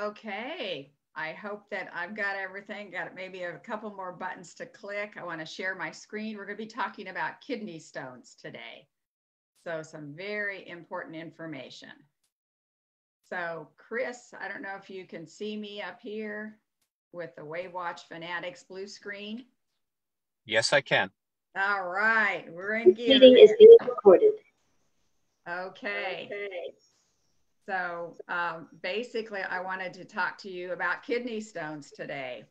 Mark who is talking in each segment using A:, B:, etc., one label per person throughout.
A: Okay, I hope that I've got everything, got maybe a couple more buttons to click. I want to share my screen. We're going to be talking about kidney stones today. So some very important information. So Chris, I don't know if you can see me up here with the WAVwatch Fanatics blue screen.
B: Yes, I can.
A: All right, we're in gear.
C: Meeting is being recorded.
A: Okay. So basically, I wanted to talk to you about kidney stones today.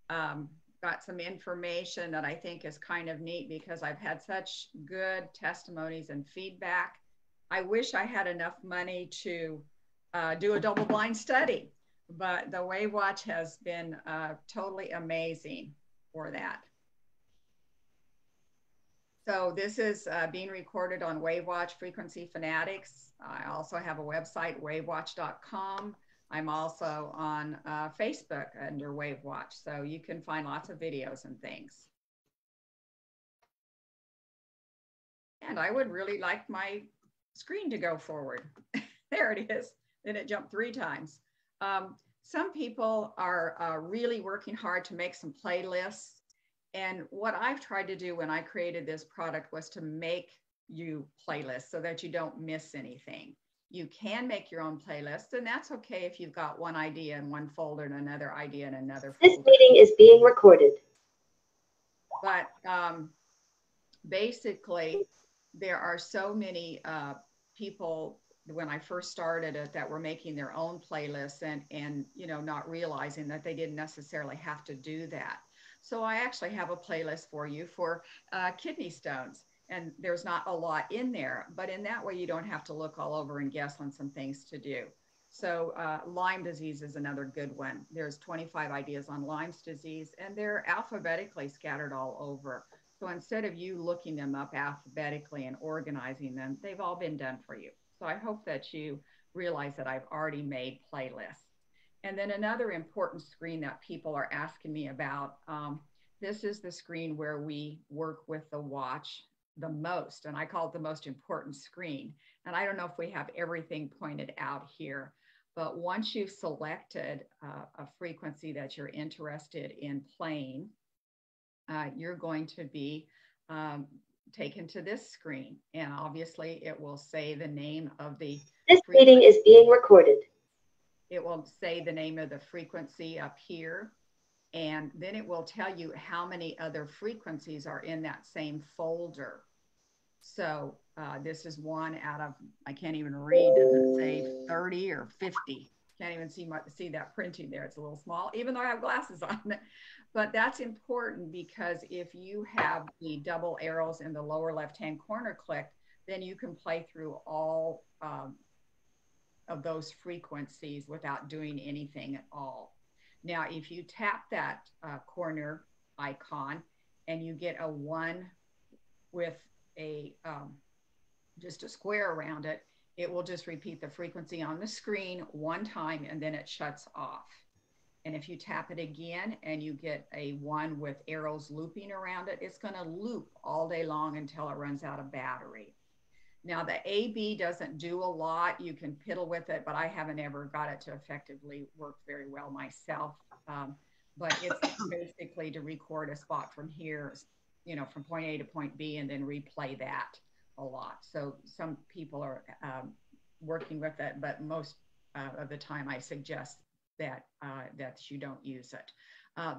A: Got some information that I think is kind of neat because I've had such good testimonies and feedback. I wish I had enough money to do a double-blind study, but the WAVwatch has been totally amazing for that. So this is being recorded on WAVwatch Frequency Fanatics. I also have a website, WAVwatch.com. I'm also on Facebook under WAVwatch, so you can find lots of videos and things. And I would really like my screen to go forward. There it is. Then it jumped 3 times. Some people are really working hard to make some playlists. And what I've tried to do when I created this product was to make you playlists so that you don't miss anything. You can make your own playlists, and that's okay if you've got one idea in one folder and another idea in another folder.
C: This meeting is being recorded.
A: But basically, there are so many people when I first started it that were making their own playlists and you know, not realizing that they didn't necessarily have to do that. So I actually have a playlist for you for kidney stones, and there's not a lot in there, but in that way you don't have to look all over and guess on some things to do. So Lyme disease is another good one. There's 25 ideas on Lyme's disease, and they're alphabetically scattered all over. So instead of you looking them up alphabetically and organizing them, they've all been done for you. So I hope that you realize that I've already made playlists. And then another important screen that people are asking me about, this is the screen where we work with the watch the most, and I call it the most important screen. And I don't know if we have everything pointed out here, but once you've selected a frequency that you're interested in playing, you're going to be taken to this screen. And obviously it will say the name of the
C: This meeting is being recorded.
A: It will say the name of the frequency up here, and then it will tell you how many other frequencies are in that same folder. So this is one out of, I can't even read, does it say 30 or 50? Can't even see that printing there. It's a little small, even though I have glasses on. But that's important because if you have the double arrows in the lower left-hand corner clicked, then you can play through all of those frequencies without doing anything at all. Now, if you tap that corner icon and you get a 1 with a just a square around it, it will just repeat the frequency on the screen 1 time and then it shuts off. And if you tap it again and you get a 1 with arrows looping around it, it's going to loop all day long until it runs out of battery. Now the AB doesn't do a lot. You can piddle with it, but I haven't ever got it to effectively work very well myself. But it's basically to record a spot from here, you know, from point A to point B and then replay that a lot. So some people are working with it, but most of the time I suggest that you don't use it.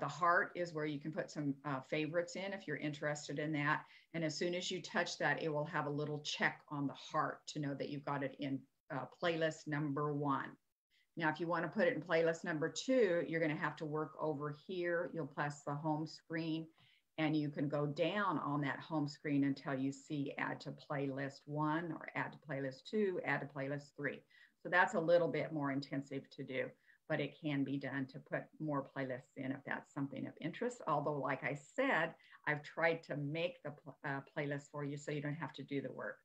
A: The heart is where you can put some favorites in if you're interested in that. And as soon as you touch that, it will have a little check on the heart to know that you've got it in playlist number 1. Now, if you want to put it in playlist number 2, you're going to have to work over here. You'll press the home screen and you can go down on that home screen until you see add to playlist 1 or add to playlist 2, add to playlist 3. So that's a little bit more intensive to do, but it can be done to put more playlists in if that's something of interest. Although, like I said, I've tried to make the playlist for you so you don't have to do the work.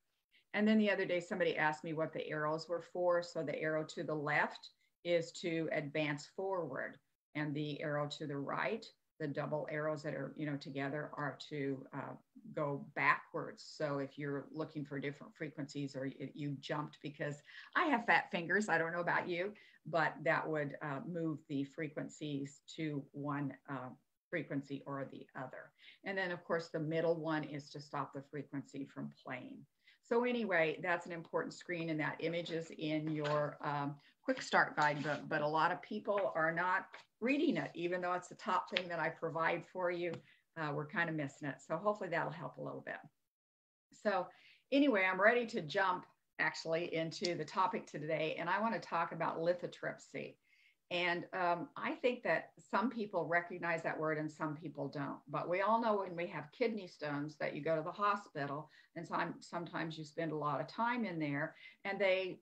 A: And then the other day, somebody asked me what the arrows were for. So the arrow to the left is to advance forward, and the arrow to the right the double arrows that are, together are to go backwards. So if you're looking for different frequencies, or you jumped, because I have fat fingers, I don't know about you, but that would move the frequencies to one frequency or the other. And then of course, the middle one is to stop the frequency from playing. So anyway, that's an important screen, and that image is in your quick start guide, but a lot of people are not reading it, even though it's the top thing that I provide for you. We're kind of missing it. So hopefully that'll help a little bit. So anyway, I'm ready to jump actually into the topic today, and I want to talk about lithotripsy. And I think that some people recognize that word and some people don't. But we all know when we have kidney stones that you go to the hospital, and sometimes you spend a lot of time in there, and they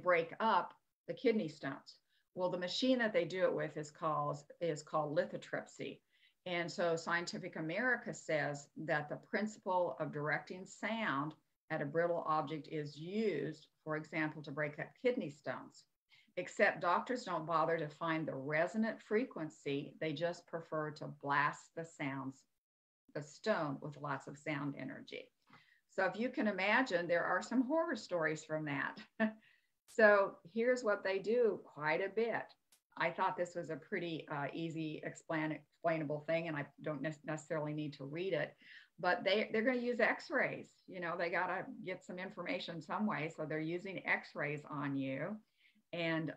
A: break up the kidney stones. Well, the machine that they do it with is called lithotripsy. And so Scientific America says that the principle of directing sound at a brittle object is used, for example, to break up kidney stones. Except doctors don't bother to find the resonant frequency. They just prefer to blast the stone with lots of sound energy. So if you can imagine, there are some horror stories from that. So here's what they do quite a bit. I thought this was a pretty easy explainable thing, and I don't necessarily need to read it, but they're going to use x-rays. They got to get some information some way. So they're using x-rays on you. And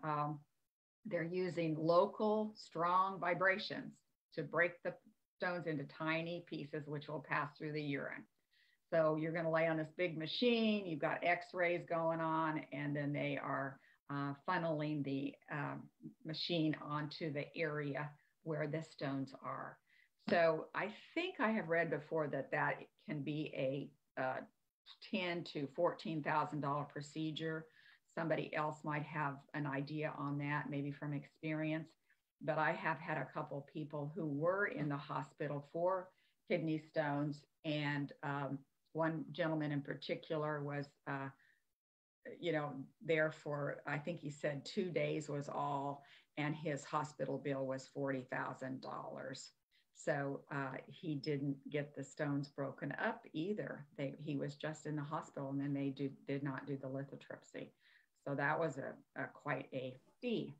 A: they're using local strong vibrations to break the stones into tiny pieces, which will pass through the urine. So you're going to lay on this big machine, you've got x-rays going on, and then they are funneling the machine onto the area where the stones are. So I think I have read before that can be a $10,000 to $14,000 procedure. Somebody else might have an idea on that, maybe from experience, but I have had a couple people who were in the hospital for kidney stones, and one gentleman in particular was, there for, I think he said 2 days was all, and his hospital bill was $40,000. So he didn't get the stones broken up either. He was just in the hospital, and then they did not do the lithotripsy. So that was quite a fee.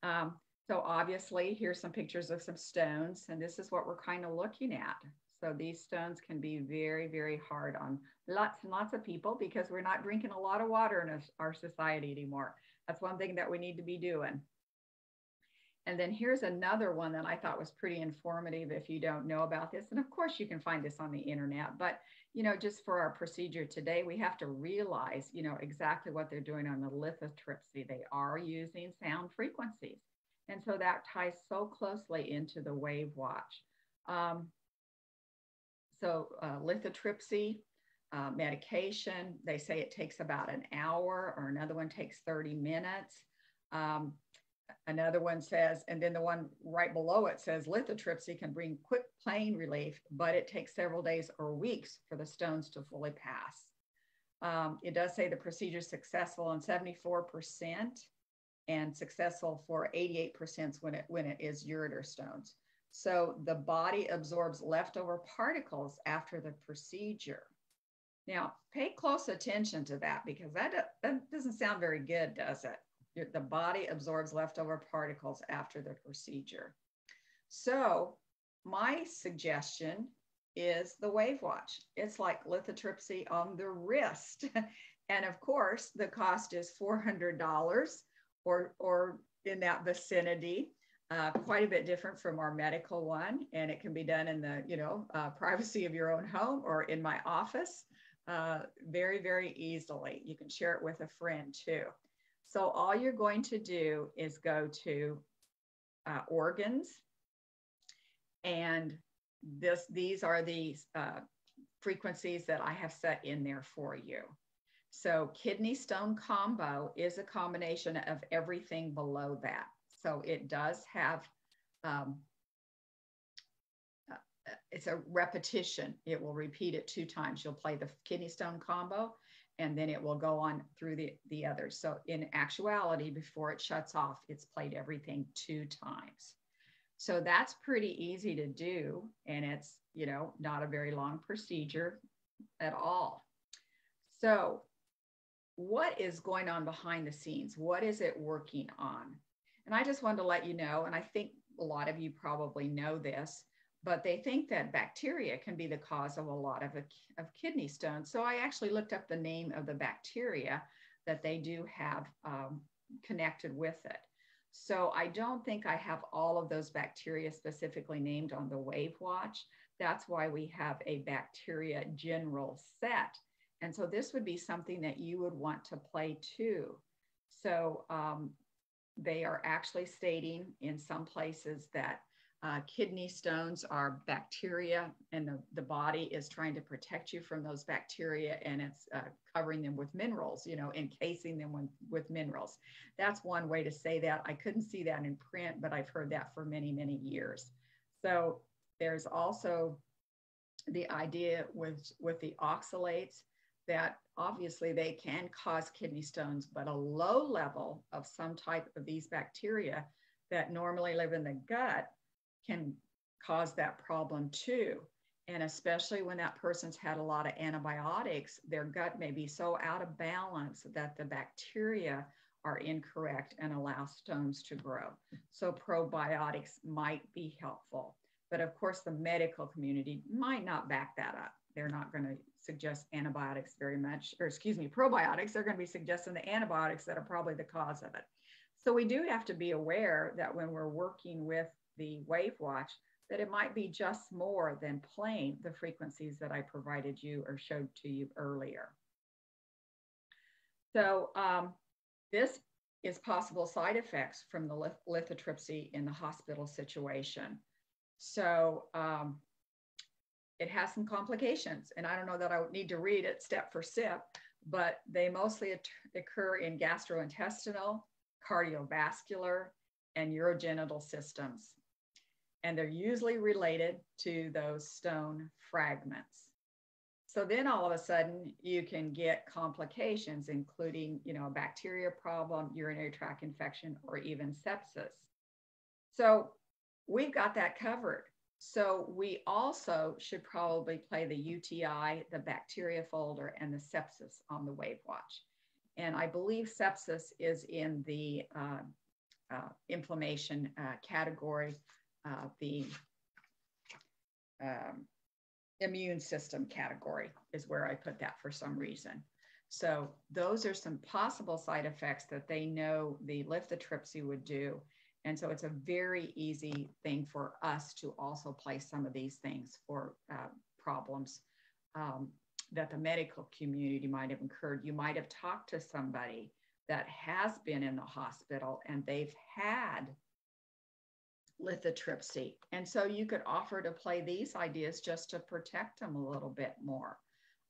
A: So obviously, here's some pictures of some stones, and this is what we're kind of looking at. So these stones can be very, very hard on lots and lots of people, because we're not drinking a lot of water in our society anymore. That's one thing that we need to be doing. And then here's another one that I thought was pretty informative if you don't know about this. And of course, you can find this on the internet. But, just for our procedure today, we have to realize, exactly what they're doing on the lithotripsy. They are using sound frequencies. And so that ties so closely into the WAVwatch. Lithotripsy medication, they say it takes about an hour, or another one takes 30 minutes. Another one says, and then the one right below it says, lithotripsy can bring quick pain relief, but it takes several days or weeks for the stones to fully pass. It does say the procedure is successful in 74% and successful for 88% when it is ureter stones. So the body absorbs leftover particles after the procedure. Now, pay close attention to that, because that doesn't sound very good, does it? The body absorbs leftover particles after the procedure. So my suggestion is the WAVwatch. It's like lithotripsy on the wrist. And of course, the cost is $400 or in that vicinity. Quite a bit different from our medical one. And it can be done in the privacy of your own home or in my office very, very easily. You can share it with a friend too. So all you're going to do is go to organs, and these are the frequencies that I have set in there for you. So kidney stone combo is a combination of everything below that. So it does have, it's a repetition. It will repeat it 2 times. You'll play the kidney stone combo, and then it will go on through the others. So in actuality, before it shuts off, it's played everything 2 times. So that's pretty easy to do. And it's, you know, not a very long procedure at all. So what is going on behind the scenes? What is it working on? And I just wanted to let you know, and I think a lot of you probably know this, but they think that bacteria can be the cause of a lot of kidney stones. So I actually looked up the name of the bacteria that they do have connected with it. So I don't think I have all of those bacteria specifically named on the WAVwatch. That's why we have a bacteria general set. And so this would be something that you would want to play too. So they are actually stating in some places that kidney stones are bacteria, and the body is trying to protect you from those bacteria, and it's covering them with minerals, you know, encasing them with minerals. That's one way to say that. I couldn't see that in print, but I've heard that for many, many years. So there's also the idea with the oxalates that obviously they can cause kidney stones, but a low level of some type of these bacteria that normally live in the gut can cause that problem too. And especially when that person's had a lot of antibiotics, their gut may be so out of balance that the bacteria are incorrect and allow stones to grow. So probiotics might be helpful. But of course, the medical community might not back that up. They're not going to suggest antibiotics very much, or excuse me, probiotics. They're going to be suggesting the antibiotics that are probably the cause of it. So we do have to be aware that when we're working with the WAVwatch, that it might be just more than plain the frequencies that I provided you or showed to you earlier. So this is possible side effects from the lithotripsy in the hospital situation. So it has some complications, and I don't know that I would need to read it step for step, but they mostly occur in gastrointestinal, cardiovascular, and urogenital systems. And they're usually related to those stone fragments. So then all of a sudden you can get complications, including, you know, a bacteria problem, urinary tract infection, or even sepsis. So we've got that covered. So we also should probably play the UTI, the bacteria folder, and the sepsis on the WAVwatch. And I believe sepsis is in the inflammation category, the immune system category is where I put that for some reason. So those are some possible side effects that they know the lithotripsy would do. And so it's a very easy thing for us to also place some of these things for problems that the medical community might have incurred. You might have talked to somebody that has been in the hospital and they've had lithotripsy. And so you could offer to play these ideas just to protect them a little bit more.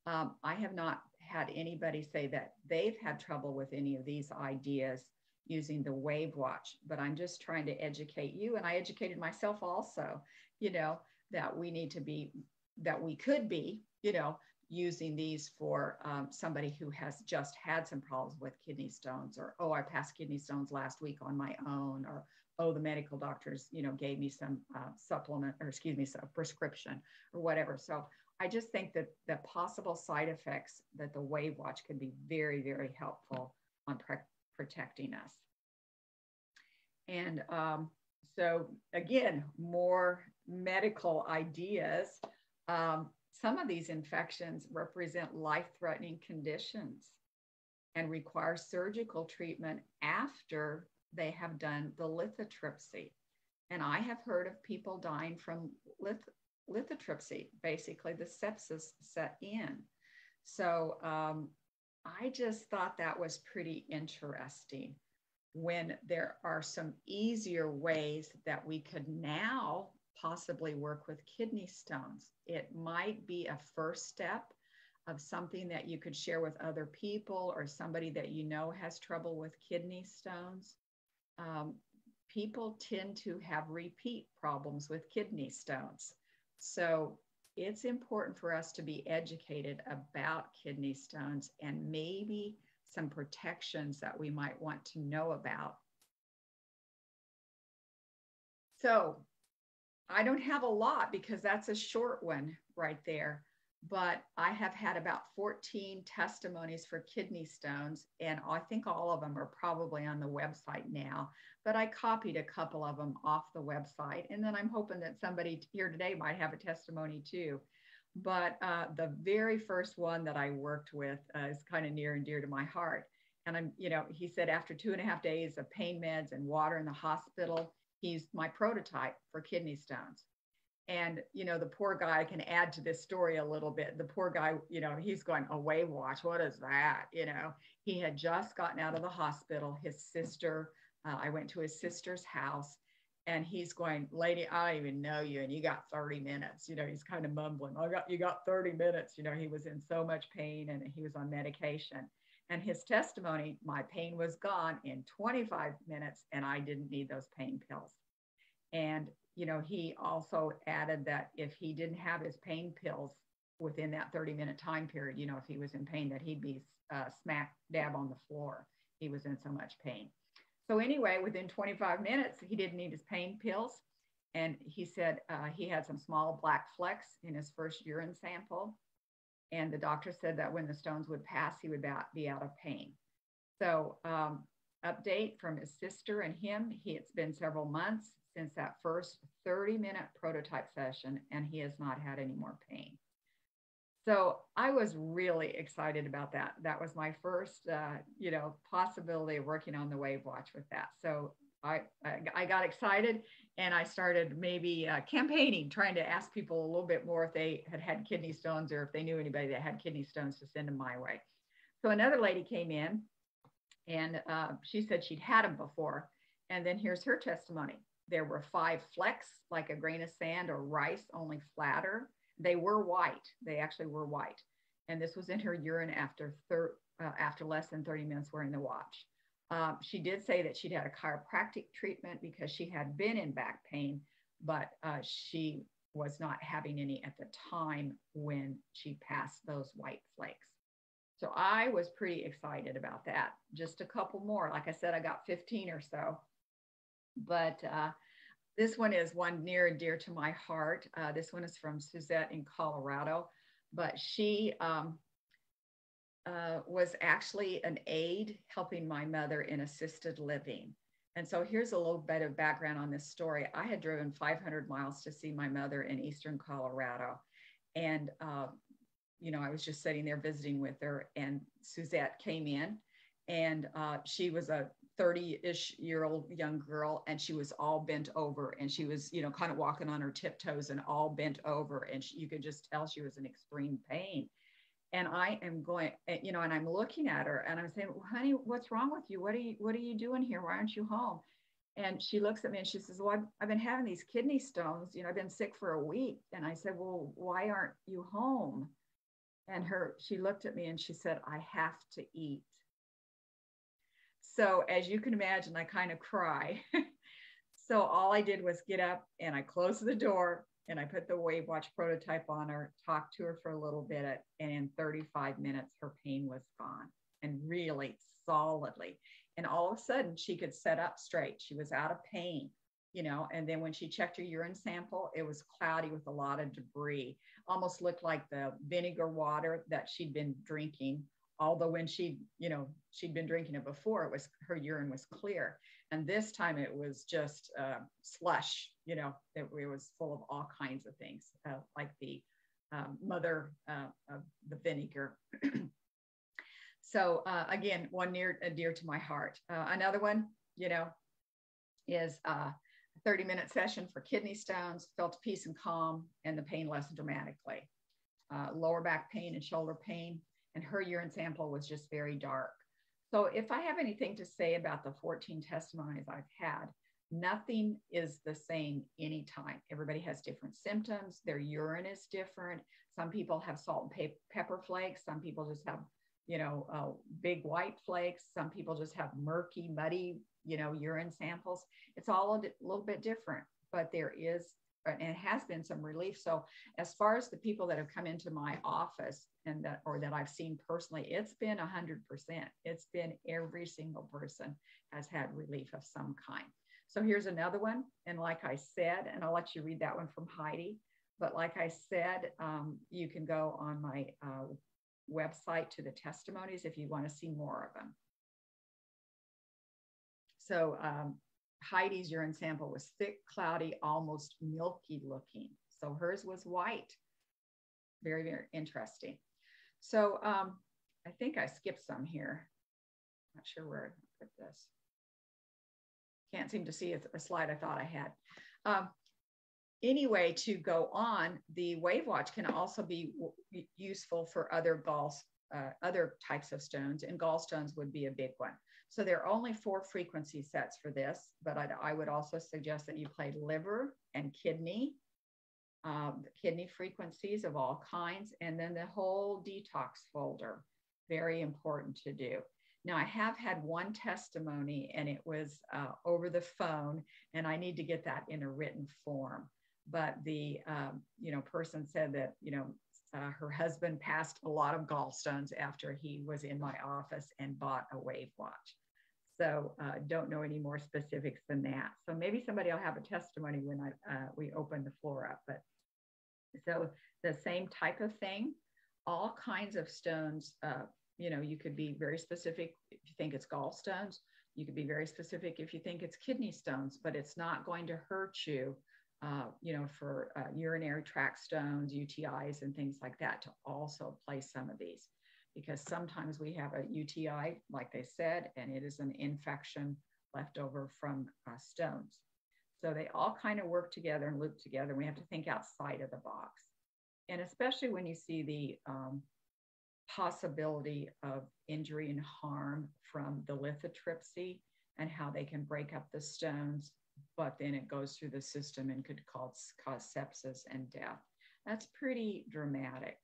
A: I have not had anybody say that they've had trouble with any of these ideas using the WAVwatch, but I'm just trying to educate you. And I educated myself also, you know, that we need to be, that we could be, you know, using these for somebody who has just had some problems with kidney stones, or, oh, I passed kidney stones last week on my own, or, oh, the medical doctors, you know, gave me some supplement, or excuse me, some prescription or whatever. So I just think that the possible side effects that the WAVwatch can be very, very helpful on protecting us. And so again, more medical ideas. Some of these infections represent life-threatening conditions and require surgical treatment after they have done the lithotripsy. And I have heard of people dying from lithotripsy, basically the sepsis set in. So I just thought that was pretty interesting when there are some easier ways that we could now possibly work with kidney stones. It might be a first step of something that you could share with other people, or somebody that you know has trouble with kidney stones. People tend to have repeat problems with kidney stones. So it's important for us to be educated about kidney stones and maybe some protections that we might want to know about. So I don't have a lot because that's a short one right there. But I have had about 14 testimonies for kidney stones, and I think all of them are probably on the website now. But I copied a couple of them off the website, and then I'm hoping that somebody here today might have a testimony too. But the very first one that I worked with is kind of near and dear to my heart. And he said after 2.5 days of pain meds and water in the hospital, he's my prototype for kidney stones. And, the poor guy, I can add to this story a little bit. The poor guy, he's going, a WAVwatch, what is that? He had just gotten out of the hospital. His sister, I went to his sister's house, and he's going, lady, I don't even know you. And you got 30 minutes. He's kind of mumbling, you got 30 minutes. He was in so much pain and he was on medication. And his testimony, my pain was gone in 25 minutes and I didn't need those pain pills. And he also added that if he didn't have his pain pills within that 30-minute time period, if he was in pain, that he'd be smack dab on the floor. He was in so much pain. So anyway, within 25 minutes, he didn't need his pain pills. And he said he had some small black flecks in his first urine sample. And the doctor said that when the stones would pass, he would be out of pain. So update from his sister and him, it's been several months since that first 30-minute prototype session, and he has not had any more pain. So I was really excited about that. That was my first, possibility of working on the WAVwatch with that. So I got excited, and I started maybe campaigning, trying to ask people a little bit more if they had kidney stones or if they knew anybody that had kidney stones to send them my way. So another lady came in, and she said she'd had them before. And then here's her testimony. There were 5 flecks, like a grain of sand or rice, only flatter. They were white. They actually were white. And this was in her urine after less than 30 minutes wearing the watch. She did say that she'd had a chiropractic treatment because she had been in back pain, but she was not having any at the time when she passed those white flakes. So I was pretty excited about that. Just a couple more. Like I said, I got 15 or so. But this one is one near and dear to my heart. This one is from Suzette in Colorado. But she was actually an aide helping my mother in assisted living. And so here's a little bit of background on this story. I had driven 500 miles to see my mother in eastern Colorado. And, I was just sitting there visiting with her, and Suzette came in, and she was a 30-ish year old young girl, and she was all bent over, and she was, kind of walking on her tiptoes and all bent over. And you could just tell she was in extreme pain. And I am going, and I'm looking at her and I'm saying, well, honey, what's wrong with you? What are you doing here? Why aren't you home? And she looks at me and she says, well, I've been having these kidney stones. I've been sick for a week. And I said, well, why aren't you home? And she looked at me and she said, I have to eat. So as you can imagine, I kind of cry. So all I did was get up and I closed the door and I put the WAVwatch prototype on her, talked to her for a little bit, and in 35 minutes, her pain was gone, and really solidly. And all of a sudden, she could sit up straight. She was out of pain, and then when she checked her urine sample, it was cloudy with a lot of debris, almost looked like the vinegar water that she'd been drinking. Although when she'd been drinking it before, her urine was clear. And this time it was just slush, it was full of all kinds of things, like the mother of the vinegar. So again, one near and dear to my heart. Another one, is a 30-minute session for kidney stones, felt peace and calm, and the pain lessened dramatically. Lower back pain and shoulder pain. And her urine sample was just very dark. So if I have anything to say about the 14 testimonies I've had, nothing is the same anytime. Everybody has different symptoms. Their urine is different. Some people have salt and pepper flakes. Some people just have, big white flakes. Some people just have murky, muddy, urine samples. It's all a little bit different, but there is, and it has been some relief. So as far as the people that have come into my office that I've seen personally, it's been 100%. It's been every single person has had relief of some kind. So here's another one. And like I said, and I'll let you read that one from Heidi. But like I said, you can go on my website to the testimonies if you want to see more of them. So Heidi's urine sample was thick, cloudy, almost milky looking. So hers was white. Very, very interesting. So I think I skipped some here. Not sure where I put this. Can't seem to see a slide I thought I had. Anyway, to go on, the WAVwatch can also be useful for other types of stones, and gallstones would be a big one. So there are only 4 frequency sets for this, but I would also suggest that you play liver and kidney frequencies of all kinds, and then the whole detox folder. Very important to do. Now, I have had one testimony, and it was over the phone, and I need to get that in a written form. But the person said that her husband passed a lot of gallstones after he was in my office and bought a WAVwatch. So don't know any more specifics than that. So maybe somebody will have a testimony when we open the floor up. But so the same type of thing, all kinds of stones. You could be very specific if you think it's gallstones. You could be very specific if you think it's kidney stones, but it's not going to hurt you, for urinary tract stones, UTIs, and things like that, to also place some of these. Because sometimes we have a UTI, like they said, and it is an infection left over from stones. So they all kind of work together and loop together. We have to think outside of the box. And especially when you see the possibility of injury and harm from the lithotripsy and how they can break up the stones, but then it goes through the system and could cause sepsis and death. That's pretty dramatic.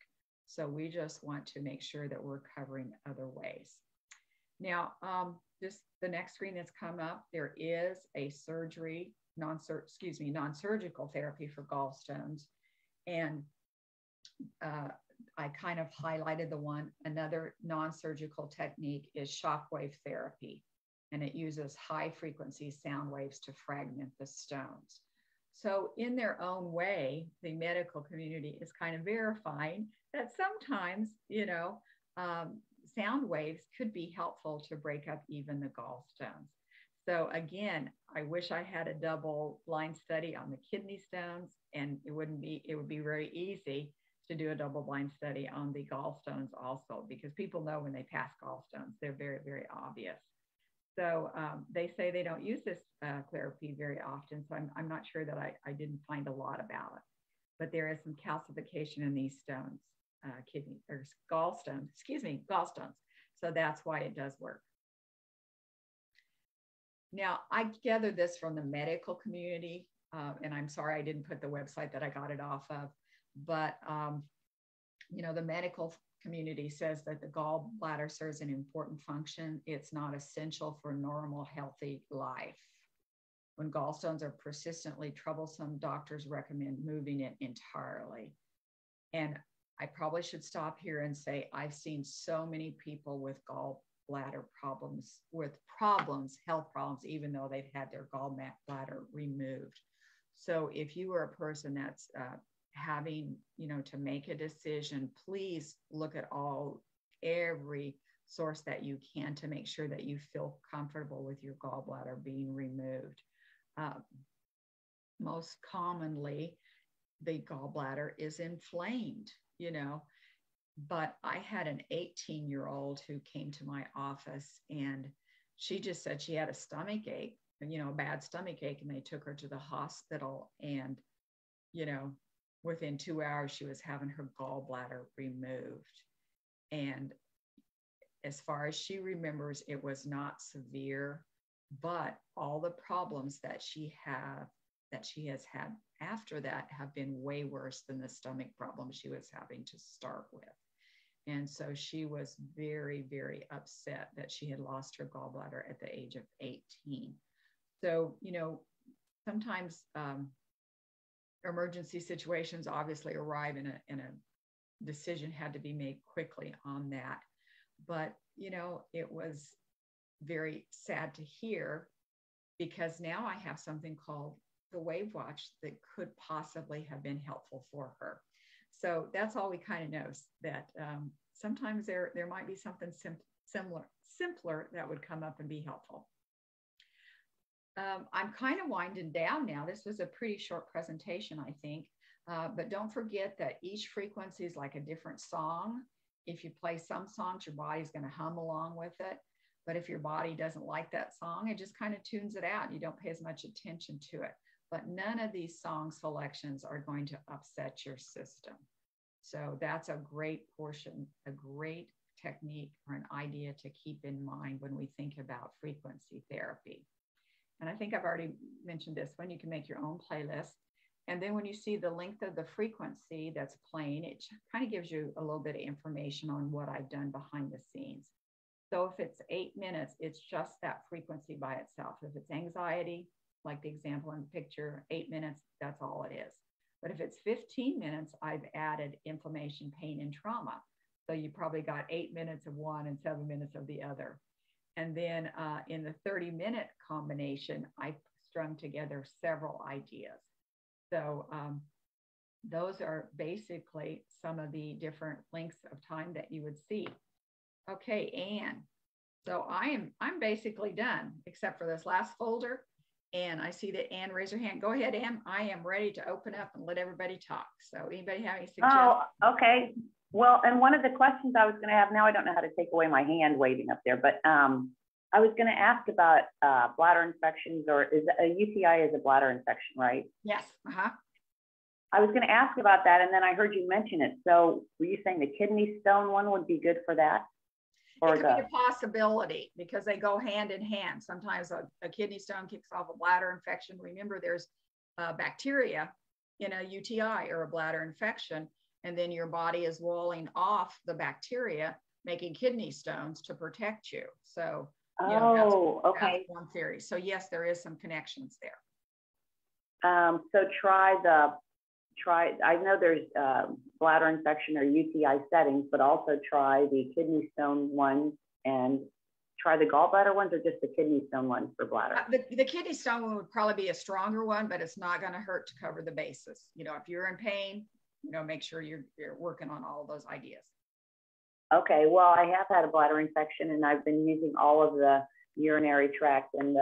A: So we just want to make sure that we're covering other ways. Now, the next screen that's come up, there is a non-surgical therapy for gallstones. And I kind of highlighted the one. Another non-surgical technique is shockwave therapy, and it uses high frequency sound waves to fragment the stones. So in their own way, the medical community is kind of verifying that sometimes, sound waves could be helpful to break up even the gallstones. So again, I wish I had a double-blind study on the kidney stones, and it would be very easy to do a double-blind study on the gallstones also, because people know when they pass gallstones, they're very, very obvious. So they say they don't use this therapy very often, so I'm not sure that I didn't find a lot about it. But there is some calcification in these stones, gallstones. So that's why it does work. Now, I gathered this from the medical community, and I'm sorry I didn't put the website that I got it off of, but the medical community says that the gallbladder serves an important function. It's not essential for normal, healthy life. When gallstones are persistently troublesome, doctors recommend moving it entirely. And I probably should stop here and say I've seen so many people with gallbladder problems, health problems, even though they've had their gallbladder removed. So if you are a person that's having, to make a decision, please look at every source that you can to make sure that you feel comfortable with your gallbladder being removed. Most commonly, the gallbladder is inflamed, but I had an 18-year-old who came to my office, and she just said she had a stomach ache, a bad stomach ache, and they took her to the hospital, and, within 2 hours, she was having her gallbladder removed. And as far as she remembers, it was not severe, but all the problems that she has had after that have been way worse than the stomach problems she was having to start with. And so she was very, very upset that she had lost her gallbladder at the age of 18. So, sometimes emergency situations obviously arrive, and a decision had to be made quickly on that. But, it was very sad to hear, because now I have something called the WAVwatch that could possibly have been helpful for her. So that's all we kind of know, that sometimes there might be something simpler that would come up and be helpful. I'm kind of winding down now. This was a pretty short presentation, I think. But don't forget that each frequency is like a different song. If you play some songs, your body's going to hum along with it. But if your body doesn't like that song, it just kind of tunes it out. You don't pay as much attention to it. But none of these song selections are going to upset your system. So that's a great portion, a great technique or an idea to keep in mind when we think about frequency therapy. And I think I've already mentioned this one. You can make your own playlist. And then when you see the length of the frequency that's playing, it kind of gives you a little bit of information on what I've done behind the scenes. So if it's 8 minutes, it's just that frequency by itself. If it's anxiety, like the example in the picture, 8 minutes, that's all it is. But if it's 15 minutes, I've added inflammation, pain, and trauma. So you probably got 8 minutes of one and 7 minutes of the other. And then in the 30-minute combination, I strung together several ideas. So those are basically some of the different lengths of time that you would see. Okay, Anne. So I'm basically done, except for this last folder. And I see that Anne raised her hand. Go ahead, Anne. I am ready to open up and let everybody talk. So anybody have any suggestions?
D: Oh, okay. Well, and one of the questions I was going to have, now I don't know how to take away my hand waving up there, but I was going to ask about bladder infections, or is a UTI is a bladder infection, right?
A: Yes.
D: I was going to ask about that, and then I heard you mention it. So were you saying the kidney stone one would be good for that? Or
A: it could be a possibility because they go hand in hand. Sometimes a kidney stone kicks off a bladder infection. Remember, there's bacteria in a UTI or a bladder infection, and then your body is walling off the bacteria, making kidney stones to protect you. So,
D: okay.
A: That's one theory. So yes, there is some connections there.
D: So I know there's bladder infection or UTI settings, but also try the kidney stone ones and try the gallbladder ones, or just the kidney stone ones for bladder?
A: The kidney stone one would probably be a stronger one, but it's not going to hurt to cover the bases. You know, if you're in pain, make sure you're working on all of those ideas.
D: Okay, well, I have had a bladder infection and I've been using all of the urinary tract and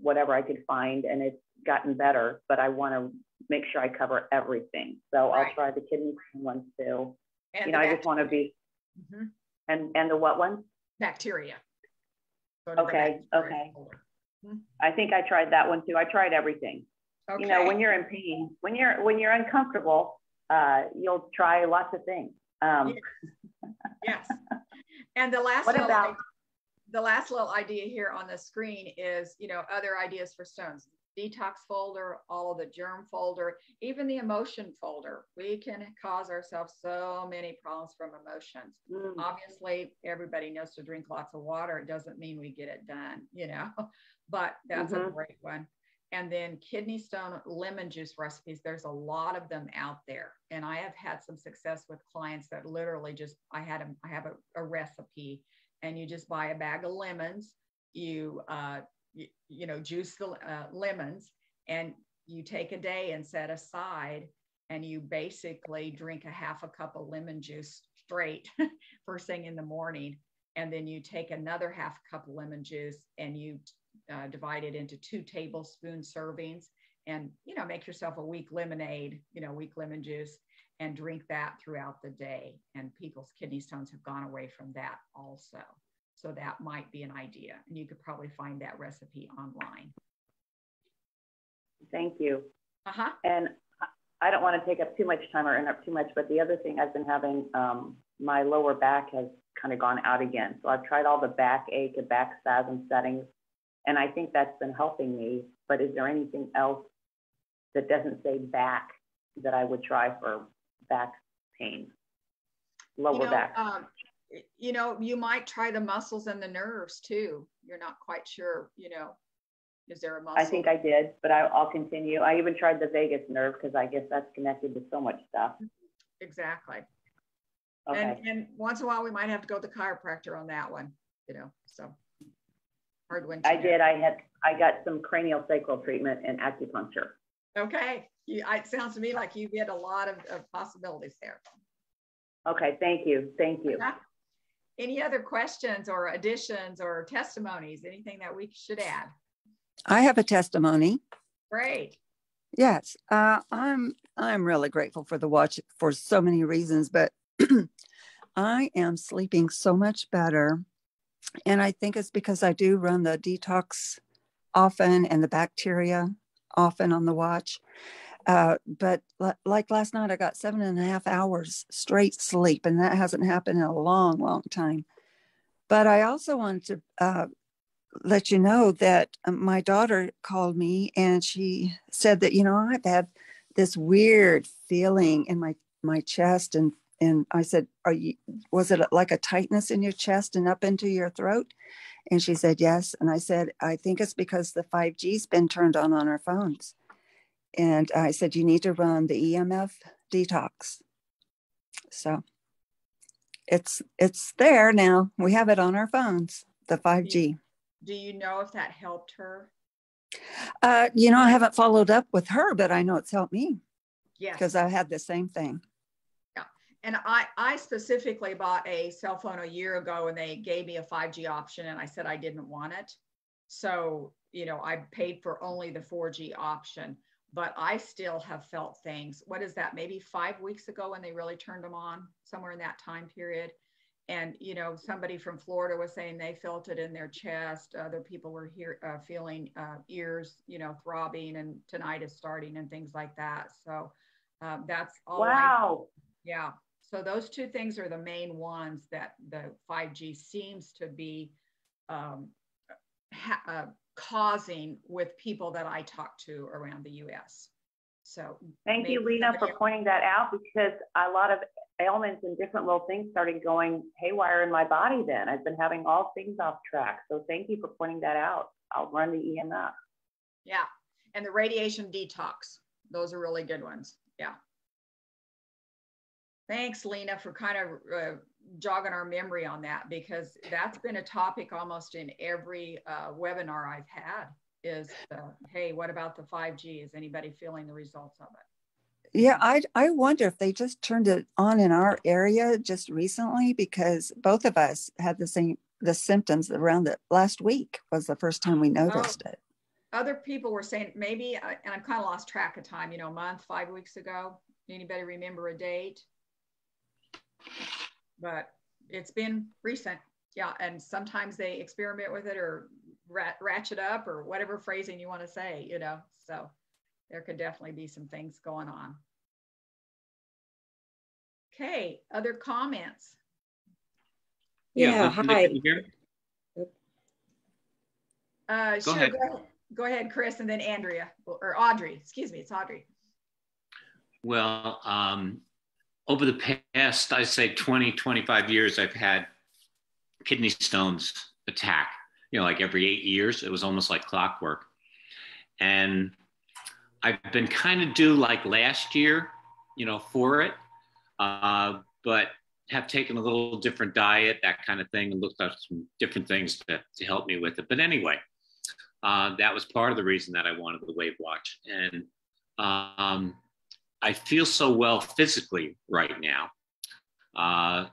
D: whatever I could find, and it's gotten better, but I want to make sure I cover everything. So right. I'll try the kidney ones too. And I just want to be, and the what ones?
A: Bacteria.
D: Okay. I think I tried that one too. I tried everything. Okay. When you're in pain, when you're uncomfortable, you'll try lots of things.
A: Yes. And the last little idea here on the screen is, other ideas for stones. Detox folder, all of the germ folder, even the emotion folder. We can cause ourselves so many problems from emotions. Obviously, everybody knows to drink lots of water. It doesn't mean we get it done, but that's a great one. And then kidney stone lemon juice recipes. There's a lot of them out there. And I have had some success with clients that literally I have a recipe, and you just buy a bag of lemons, you juice the lemons, and you take a day and set aside, and you basically drink a half a cup of lemon juice straight first thing in the morning. And then you take another half cup of lemon juice and you divide it into 2 tablespoon servings, and make yourself a weak lemonade, weak lemon juice, and drink that throughout the day. And people's kidney stones have gone away from that also. So that might be an idea, and you could probably find that recipe online.
D: Thank you. And I don't want to take up too much time or interrupt too much, but the other thing I've been having, my lower back has kind of gone out again. So I've tried all the backache and back spasm settings, and I think that's been helping me. But is there anything else that doesn't say back that I would try for back pain, lower back?
A: You might try the muscles and the nerves too. You're not quite sure, is there a muscle?
D: I think I did, but I'll continue. I even tried the vagus nerve because I guess that's connected to so much stuff.
A: Exactly.
D: Okay.
A: And once in a while, we might have to go to the chiropractor on that one, so. hard one to
D: I
A: know.
D: did. I got some cranial sacral treatment and acupuncture.
A: Okay. It sounds to me like you get a lot of possibilities there.
D: Okay, thank you. Thank you.
A: Any other questions or additions or testimonies? Anything that we should add?
E: I have a testimony.
A: Great.
E: Yes, I'm really grateful for the watch for so many reasons, but I am sleeping so much better. And I think it's because I do run the detox often and the bacteria often on the watch. But like last night, I got 7.5 hours straight sleep, and that hasn't happened in a long, long time. But I also wanted to let you know that my daughter called me and she said that, I've had this weird feeling in my chest. And I said, was it like a tightness in your chest and up into your throat? And she said, yes. And I said, I think it's because the 5G's been turned on our phones. And I said, you need to run the EMF detox. So it's there now. We have it on our phones, the 5G.
A: Do you know if that helped her?
E: I haven't followed up with her, but I know it's helped me.
A: Yes.
E: Because I had the same thing.
A: Yeah. And I specifically bought a cell phone a year ago and they gave me a 5G option and I said I didn't want it. So, I paid for only the 4G option, but I still have felt things. What is that? Maybe 5 weeks ago when they really turned them on, somewhere in that time period. And, somebody from Florida was saying they felt it in their chest. Other people were feeling ears, throbbing and tinnitus starting and things like that. So that's all.
D: Wow.
A: Yeah. So those two things are the main ones that the 5G seems to be causing with people that I talk to around the U.S. So
D: thank you, Lena, for pointing that out, because a lot of ailments and different little things started going haywire in my body then. I've been having all things off track. So thank you for pointing that out. I'll run the EMF.
A: Yeah. And the radiation detox. Those are really good ones. Yeah. Thanks, Lena, for kind of jogging our memory on that, because that's been a topic almost in every webinar I've had is, hey, what about the 5G? Is anybody feeling the results of it?
E: Yeah, I wonder if they just turned it on in our area just recently, because both of us had the symptoms around the last week was the first time we noticed it.
A: Other people were saying maybe, and I've kind of lost track of time, a month, 5 weeks ago. Anybody remember a date? But it's been recent. Yeah. And sometimes they experiment with it or ratchet up or whatever phrasing you want to say, so there could definitely be some things going on. Okay. Other comments?
F: Yeah, hi.
B: Can you hear me?
A: Sure.
B: ahead.
A: Go ahead, Chris, and then Andrea, or Audrey. Excuse me, it's Audrey.
B: Well, over the past, I say 20, 25 years, I've had kidney stones attack, like every 8 years. It was almost like clockwork. And I've been kind of due like last year, for it, but have taken a little different diet, that kind of thing, and looked at some different things to help me with it. But anyway, that was part of the reason that I wanted the WAVwatch. And I feel so well physically right now.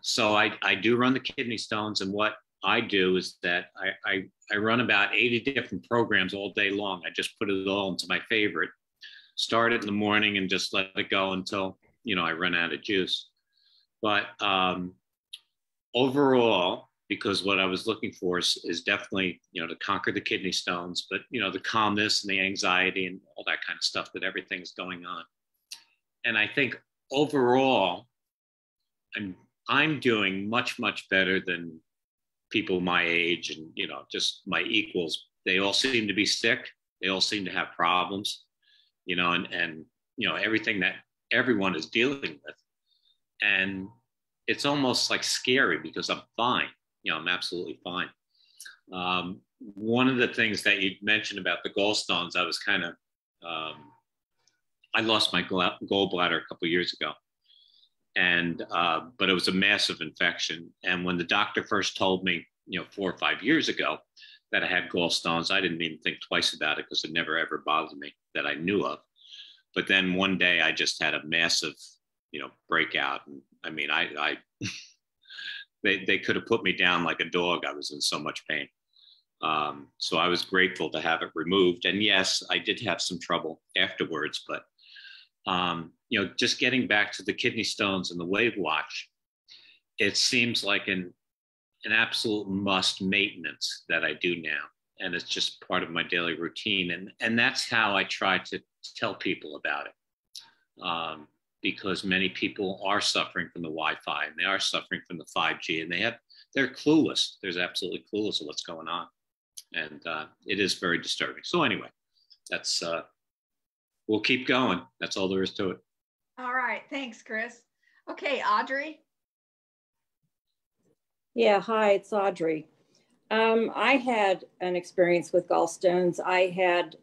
B: So I do run the kidney stones, and what I do is that I run about 80 different programs all day long. I just put it all into my favorite, start it in the morning and just let it go until, I run out of juice. But overall, because what I was looking for is definitely, to conquer the kidney stones, but, the calmness and the anxiety and all that kind of stuff that everything's going on. And I think overall, I'm doing much, much better than people my age and, just my equals. They all seem to be sick. They all seem to have problems, and everything that everyone is dealing with. And it's almost like scary because I'm fine. I'm absolutely fine. One of the things that you mentioned about the gallstones, I was kind of, I lost my gallbladder a couple of years ago, and but it was a massive infection. And when the doctor first told me, 4 or 5 years ago, that I had gallstones. I didn't even think twice about it because it never ever bothered me that I knew of. But then one day I just had a massive, breakout. And I mean, they could have put me down like a dog. I was in so much pain. So I was grateful to have it removed. And yes, I did have some trouble afterwards, but, just getting back to the kidney stones and the WAVwatch, it seems like an absolute must maintenance that I do now. And it's just part of my daily routine. And that's how I try to tell people about it. Because many people are suffering from the Wi-Fi and they are suffering from the 5G and they're clueless. They're absolutely clueless of what's going on. And it is very disturbing. So anyway, that's, we'll keep going. That's all there is to it.
A: All right. Thanks, Chris. Okay, Audrey.
F: Yeah, hi, it's Audrey. I had an experience with gallstones. I had,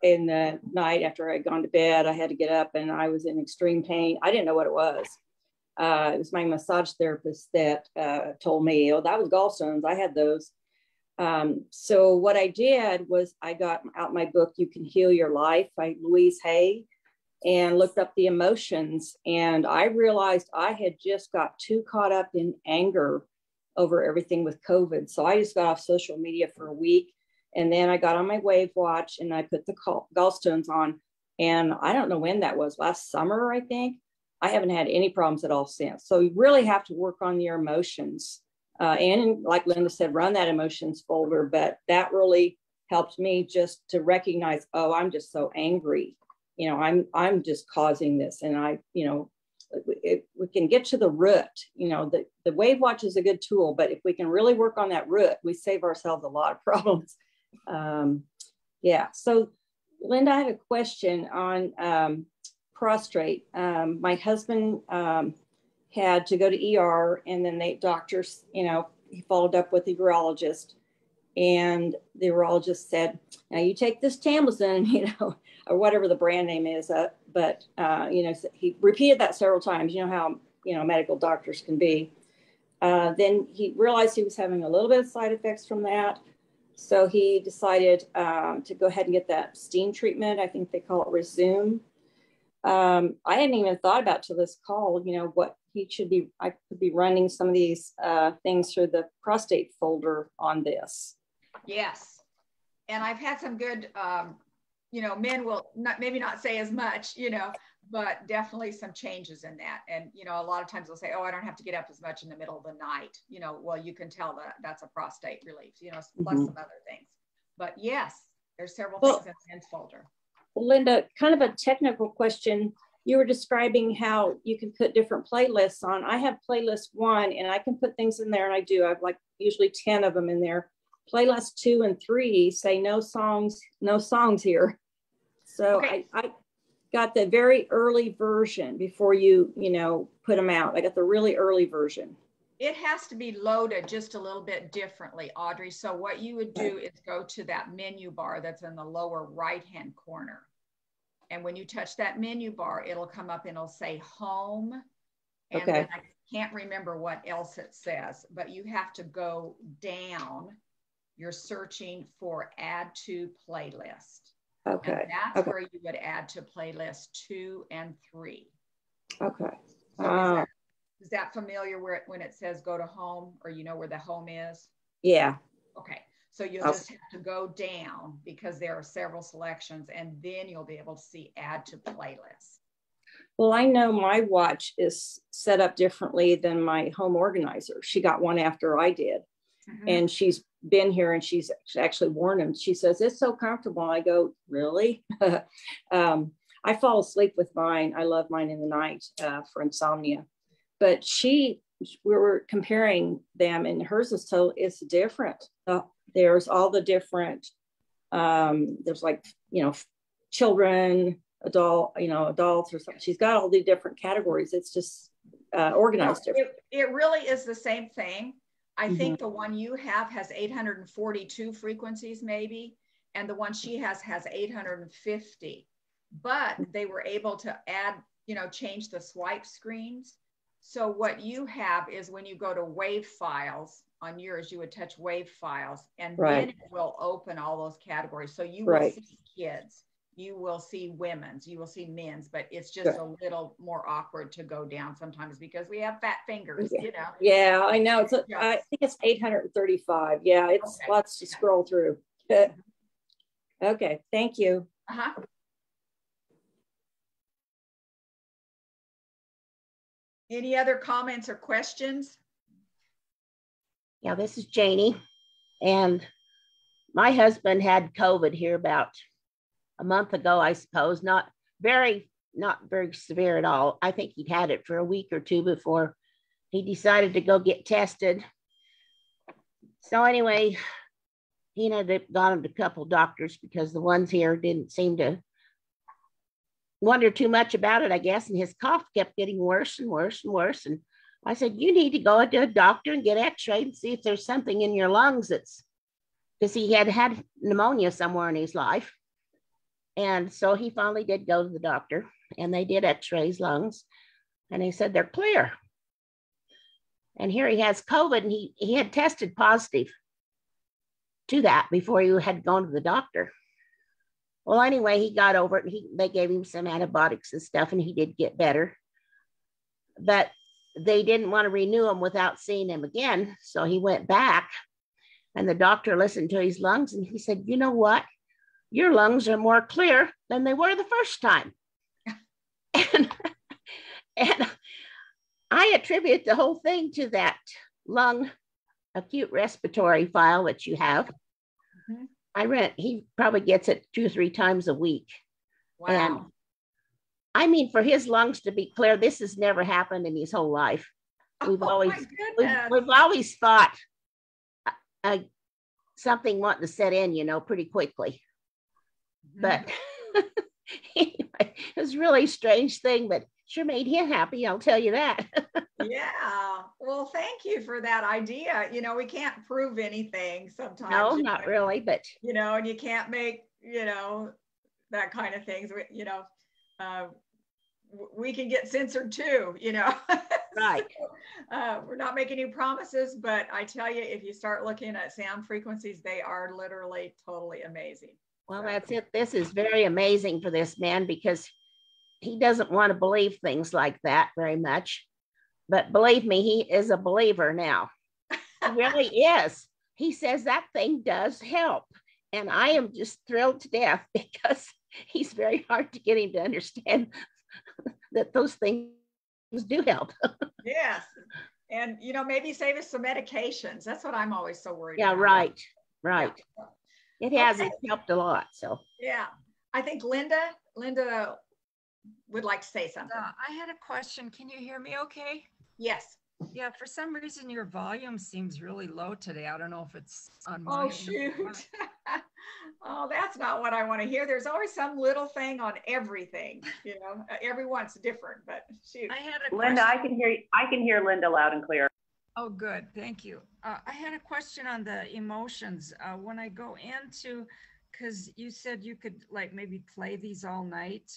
F: in the night after I'd gone to bed, I had to get up and I was in extreme pain. I didn't know what it was. It was my massage therapist that told me, oh, that was gallstones. I had those. So what I did was I got out my book, You Can Heal Your Life by Louise Hay, and looked up the emotions. And I realized I had just got too caught up in anger over everything with COVID. So I just got off social media for a week. And then I got on my WAVwatch and I put the gallstones on. And I don't know when that was, last summer, I think. I haven't had any problems at all since. So you really have to work on your emotions. And like Linda said, run that emotions folder. But that really helped me just to recognize, oh, I'm just so angry. I'm just causing this. And we can get to the root. The WAVwatch is a good tool, but if we can really work on that root, we save ourselves a lot of problems. So Linda, I have a question on prostrate. My husband had to go to ER, and then doctors, he followed up with the urologist, and the urologist said, now you take this Tamlin, or whatever the brand name is, but he repeated that several times. You know how, medical doctors can be. Then he realized he was having a little bit of side effects from that. So he decided to go ahead and get that steam treatment. I think they call it Resume. I hadn't even thought about till this call, what he should be. I could be running some of these things through the prostate folder on this. Yes.
A: And I've had some good, men will maybe not say as much, but definitely some changes in that. And, a lot of times they'll say, oh, I don't have to get up as much in the middle of the night. Well, you can tell that that's a prostate relief, plus some other things. But yes, there's several things in the men's folder.
F: Linda, kind of a technical question. You were describing how you can put different playlists on. I have playlist 1 and I can put things in there, and I do. I have usually 10 of them in there. Playlist 2 and 3 say no songs here. So okay. I got the very early version before you put them out. I got the really early version.
A: It has to be loaded just a little bit differently, Audrey. So what you would do is go to that menu bar that's in the lower right-hand corner. And when you touch that menu bar, it'll come up and it'll say home. And then I can't remember what else it says, but you have to go down. You're searching for add to playlist. Okay. And that's where you would add to playlist 2 and 3.
F: Okay.
A: So is that familiar when it says go to home, or where the home is?
F: Yeah.
A: Okay. So you'll just have to go down because there are several selections, and then you'll be able to see add to playlist.
F: Well, I know my watch is set up differently than my home organizer. She got one after I did. And she's been here and she's actually worn them. She says, it's so comfortable. I go, really? I fall asleep with mine. I love mine in the night for insomnia. But we were comparing them, and hers is different. There's all the different, there's children, adults or something. She's got all the different categories. It's just organized different.
A: It really is the same thing. I think the one you have has 842 frequencies maybe, and the one she has 850, but they were able to add, change the swipe screens. So what you have is when you go to WAV files on yours, you would touch WAV files, and
F: Right.
A: then it will open all those categories. So you will
F: Right.
A: see kids, you will see women's, you will see men's, but it's just
F: Good.
A: a little more awkward to go down sometimes because we have fat fingers,
F: Yeah.
A: you know.
F: Yeah, I know. It's
A: Yeah.
F: I think it's 835. Yeah, it's
A: Okay.
F: lots to scroll through. Okay, thank you.
A: Uh-huh. Any other comments or questions?
G: Yeah, this is Janie. And my husband had COVID here about a month ago, I suppose. Not very severe at all. I think he'd had it for a week or two before he decided to go get tested. So anyway, he had gone him to a couple doctors because the ones here didn't seem to wonder too much about it, I guess. And his cough kept getting worse and worse and worse. And I said, you need to go to a doctor and get x-rayed and see if there's something in your lungs that's, because he had had pneumonia somewhere in his life. And so he finally did go to the doctor and they did x-rays lungs and they said they're clear. And here he has COVID and he had tested positive to that before he had gone to the doctor. Well, anyway, he got over it and they gave him some antibiotics and stuff and he did get better. But they didn't want to renew him without seeing him again. So he went back and the doctor listened to his lungs and he said, you know what? Your lungs are more clear than they were the first time. and I attribute the whole thing to that lung acute respiratory file that you have.
A: Mm-hmm.
G: He probably gets it 2 or 3 times a week.
A: Wow.
G: And I mean, for his lungs to be clear, this has never happened in his whole life. We've always thought something wanting to set in, pretty quickly. Mm-hmm. But anyway, it was a really strange thing, but sure made him happy, I'll tell you that.
A: Yeah. Well, thank you for that idea. We can't prove anything sometimes.
G: No, not really, but
A: and you can't make, that kind of things, we can get censored too,
G: Right.
A: So, we're not making any promises, but I tell you, if you start looking at sound frequencies, they are literally totally amazing.
G: Well, that's it. This is very amazing for this man because he doesn't want to believe things like that very much. But believe me, he is a believer now. He really is. He says that thing does help. And I am just thrilled to death because he's very hard to get him to understand that those things do help.
A: Yes. And, maybe save us some medications. That's what I'm always so worried
G: about. Yeah, right. Yeah. It has helped a lot. So
A: yeah, I think Linda would like to say something.
H: I had a question. Can you hear me okay?
A: Yes.
H: Yeah, for some reason your volume seems really low today. I don't know if it's on my
A: Oh, shoot. Oh, that's not what I want to hear. There's always some little thing on everything, everyone's different, but shoot.
H: I had a
D: Linda,
H: question.
D: I can hear Linda loud and clear.
H: Oh, good. Thank you. I had a question on the emotions. When I go into, because you said you could like maybe play these all night.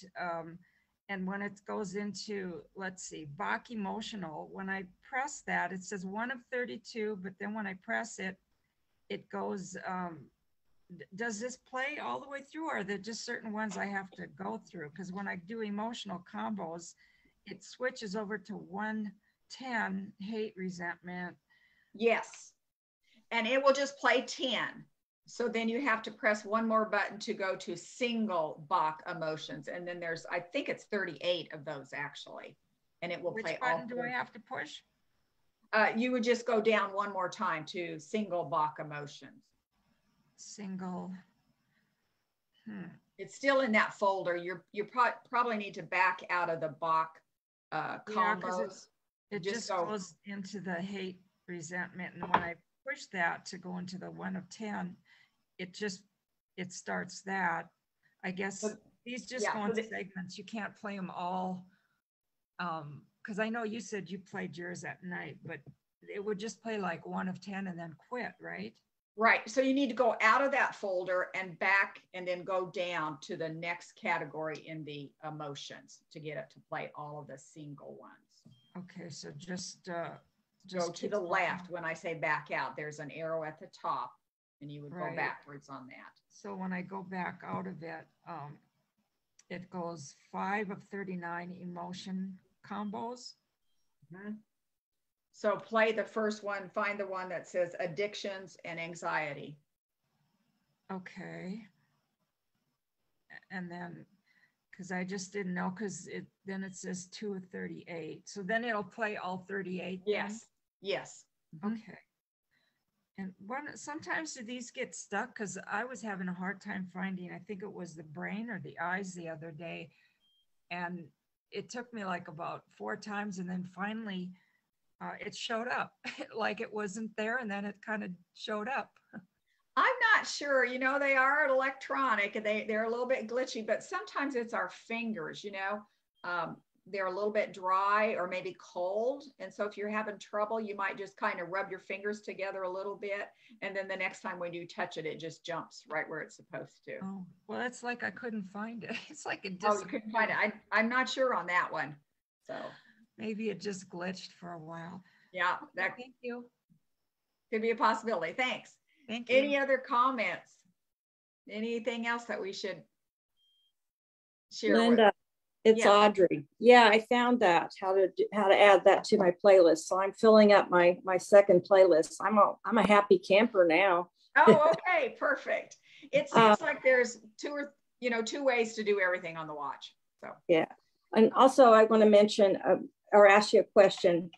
H: And when it goes into, let's see, Bach emotional, when I press that, it says 1 of 32, but then when I press it, it goes, does this play all the way through or are there just certain ones I have to go through? Because when I do emotional combos, it switches over to 110, hate, resentment.
A: Yes. And it will just play 10. So then you have to press one more button to go to single Bach emotions. And then I think it's 38 of those actually. And it will play all.
H: Which button do I have to push?
A: You would just go down one more time to single Bach emotions.
H: Single.
A: It's still in that folder. You probably need to back out of the Bach combos.
H: It just goes into the hate, resentment. And when I push that to go into the 1 of 10, it starts that. I guess these just go in segments. You can't play them all. Because I know you said you played yours at night, but it would just play like 1 of 10 and then quit, right?
A: Right. So you need to go out of that folder and back and then go down to the next category in the emotions to get it to play all of the single ones.
H: Okay. So just
A: go to
H: keep
A: the
H: going.
A: left. When I say back out, there's an arrow at the top and you would
H: Right.
A: go backwards on that.
H: So when I go back out of it, it goes 5 of 39 emotion combos.
A: Mhm. So play the first one, find the one that says addictions and anxiety.
H: Okay. And then, because I just didn't know, because then it says 2 of 38. So then it'll play all 38 then?
A: Yes, yes. Mhm.
H: Okay. And sometimes do these get stuck? Because I was having a hard time finding, I think it was the brain or the eyes the other day. And it took me like about 4 times. And then finally it showed up like it wasn't there. And then it kind of showed up.
A: I'm not sure, you know, they are electronic and they're a little bit glitchy, but sometimes it's our fingers, you know, they're a little bit dry or maybe cold. And so if you're having trouble, you might just kind of rub your fingers together a little bit. And then the next time when you touch it, it just jumps right where it's supposed to.
H: Oh, well, it's like I couldn't find it. It's like it
A: Oh, you couldn't find it. I'm not sure on that one. So
H: maybe it just glitched for a while.
A: yeah, that
H: Thank you.
A: could be a possibility. Thanks.
H: Thank you.
A: Any other comments? Anything else that we should share?
F: Linda,
A: with?
F: it's
A: Yeah.
F: Audrey. Yeah, I found that how to add that to my playlist. So I'm filling up my second playlist. I'm a happy camper now.
A: Oh, okay, perfect. It seems like there's two ways to do everything on the watch. So
F: yeah, and also I want to mention or ask you a question.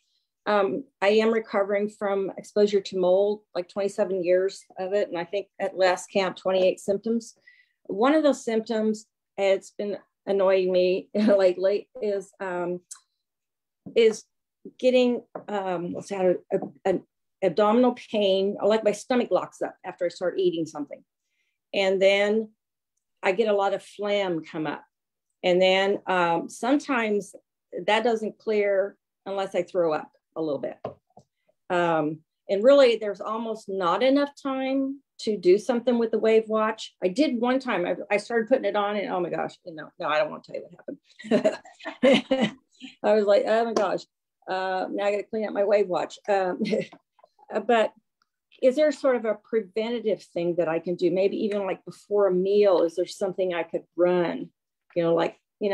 F: I am recovering from exposure to mold, like 27 years of it. And I think at last count, 28 symptoms. One of those symptoms, it's been annoying me lately, is getting, an abdominal pain, like my stomach locks up after I start eating something. And then I get a lot of phlegm come up. And then sometimes that doesn't clear unless I throw up a little bit. And really there's almost not enough time to do something with the WAVwatch. I did one time, I started putting it on and oh my gosh, no, I don't want to tell you what happened. I was like, oh my gosh, now I got to clean up my WAVwatch. But is there sort of a preventative thing that I can do? Maybe even like before a meal, is there something I could run?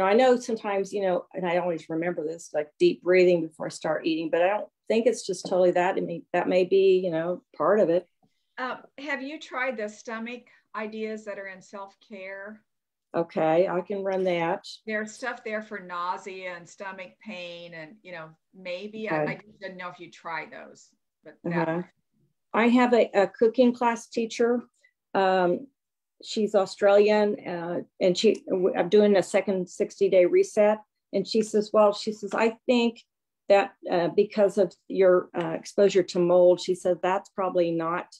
F: I know sometimes, and I always remember this, like deep breathing before I start eating, but I don't think it's just totally that. I mean, that may be, part of it.
A: have you tried the stomach ideas that are in self-care?
F: Okay, I can run that.
A: There's stuff there for nausea and stomach pain and, maybe,
F: Okay.
A: I just didn't know if you tried those. But
F: I have a cooking class teacher. She's Australian, and I'm doing a second 60-day reset. And she says, I think that because of your exposure to mold, she said that's probably not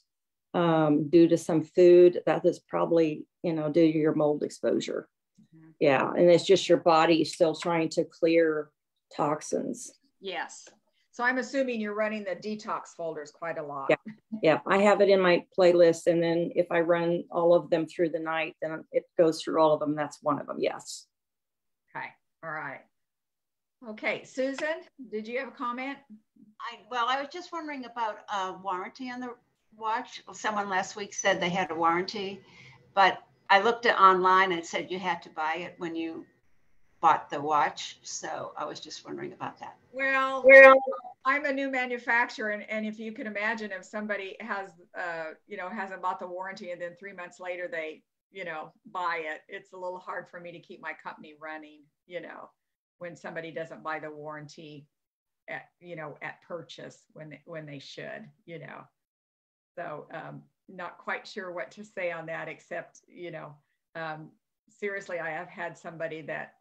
F: due to some food. That is probably, due to your mold exposure. Mm-hmm. Yeah, and it's just your body still trying to clear toxins.
A: Yes. So I'm assuming you're running the detox folders quite a lot.
F: Yeah, I have it in my playlist. And then if I run all of them through the night, then it goes through all of them. That's one of them, yes.
A: Okay, all right. Okay, Susan, did you have a comment?
I: I was just wondering about warranty on the watch. Someone last week said they had a warranty, but I looked at online and it said you had to buy it when you bought the watch. So I was just wondering about that.
A: Well, I'm a new manufacturer, and if you can imagine, if somebody has, hasn't bought the warranty, and then 3 months later they, buy it, it's a little hard for me to keep my company running, when somebody doesn't buy the warranty at purchase when they should, So not quite sure what to say on that, except, seriously, I have had somebody that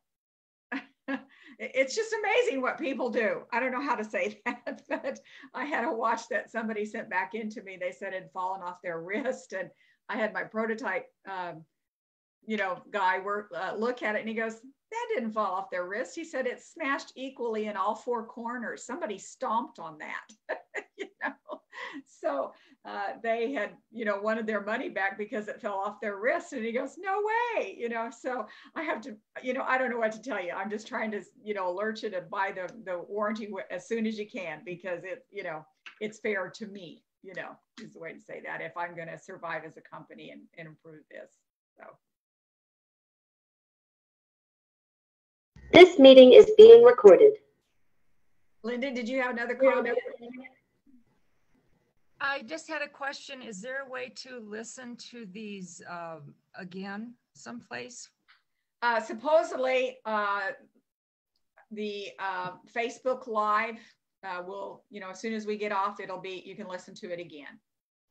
A: it's just amazing what people do. I don't know how to say that, but I had a watch that somebody sent back into me. They said it had fallen off their wrist, and I had my prototype, guy look at it, and he goes, "That didn't fall off their wrist." He said it smashed equally in all 4 corners. Somebody stomped on that, So they had, wanted their money back because it fell off their wrist. And he goes, no way, so I have to, I don't know what to tell you. I'm just trying to, alert you to buy the warranty as soon as you can, because it's fair to me, is the way to say that, if I'm going to survive as a company and improve this. So.
C: This meeting is being recorded.
A: Linda, did you have another comment?
H: I just had a question. Is there a way to listen to these again someplace?
A: Supposedly, the Facebook Live will, as soon as we get off, you can listen to it again.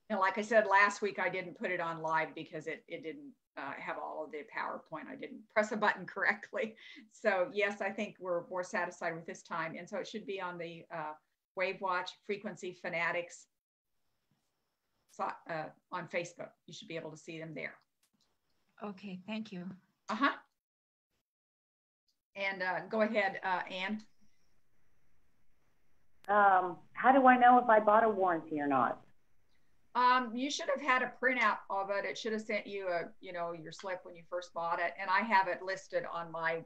A: And like I said, last week, I didn't put it on live because it didn't have all of the PowerPoint. I didn't press a button correctly. So yes, I think we're more satisfied with this time. And so it should be on the WAVwatch Frequency Fanatics on Facebook. You should be able to see them there.
H: Okay, thank you.
A: And go ahead, Anne.
D: How do I know if I bought a warranty or not?
A: You should have had a printout of it. It should have sent you your slip when you first bought it. And I have it listed on my,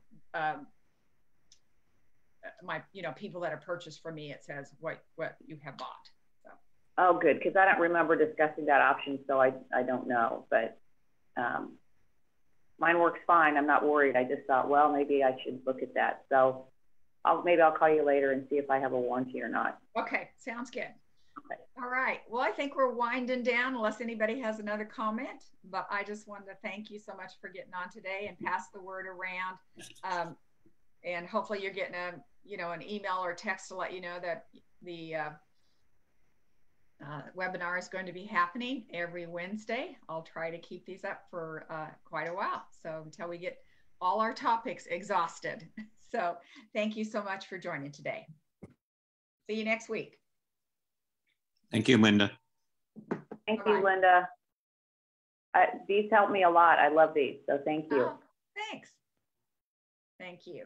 A: people that have purchased from me. It says what you have bought. So.
D: Oh, good. Because I don't remember discussing that option. So I don't know, but mine works fine. I'm not worried. I just thought, well, maybe I should look at that. So maybe I'll call you later and see if I have a warranty or not.
A: Okay. Sounds good.
D: Okay.
A: All right. Well, I think we're winding down unless anybody has another comment, but I just wanted to thank you so much for getting on today and pass the word around. And hopefully you're getting an email or text to let you know that the webinar is going to be happening every Wednesday. I'll try to keep these up for quite a while. So until we get all our topics exhausted. So thank you so much for joining today. See you next week.
B: Thank you, Linda.
D: Thank you, Linda. These help me a lot. I love these. So thank you.
A: Oh, thanks. Thank you.